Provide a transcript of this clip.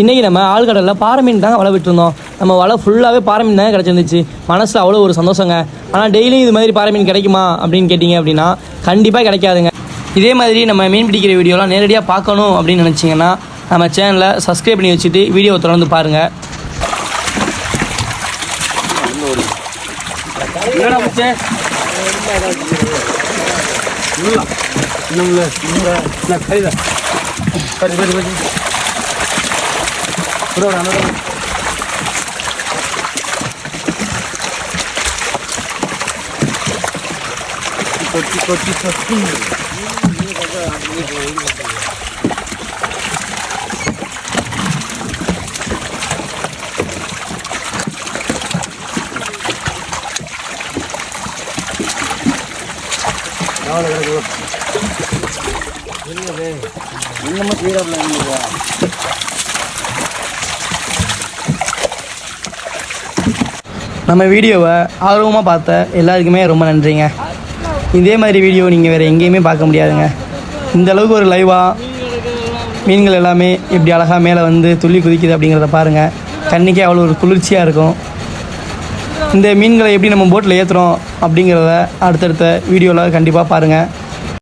இன்றைக்கி நம்ம ஆழ்கடலில் பாறை மீன் தாங்க வலை விட்டுருந்தோம். நம்ம வலை ஃபுல்லாகவே பாறை மீன் தாங்க கிடச்சிருந்துச்சு. மனசில் அவ்வளோ ஒரு சந்தோஷங்க. ஆனால் டெய்லியும் இது மாதிரி பாறை மீன் கிடைக்குமா அப்படின்னு கேட்டிங்க அப்படின்னா கண்டிப்பாக கிடைக்காதுங்க. இதே மாதிரி நம்ம மீன் பிடிக்கிற வீடியோலாம் நேரடியாக பார்க்கணும் அப்படின்னு நினச்சிங்கன்னா நம்ம சேனலை சப்ஸ்கிரைப் பண்ணி வச்சுட்டு வீடியோவை தொடர்ந்து பாருங்கள். நம்ம வீடியோவை ஆர்வமாக பார்த்த எல்லாருக்குமே ரொம்ப நன்றிங்க. இதே மாதிரி வீடியோ நீங்கள் வேறு எங்கேயுமே பார்க்க முடியாதுங்க. இந்த அளவுக்கு ஒரு லைவாக மீன்கள் எல்லாமே எப்படி அழகாக மேலே வந்து துள்ளி குதிக்குது அப்படிங்கிறத பாருங்கள். கண்ணுக்கே அவ்வளோ ஒரு குளிர்ச்சியாக இருக்கும். இந்த மீன்களை எப்படி நம்ம போட்டில் ஏற்றுறோம் அப்படிங்கிறத அடுத்தடுத்த வீடியோவில் கண்டிப்பாக பாருங்கள்.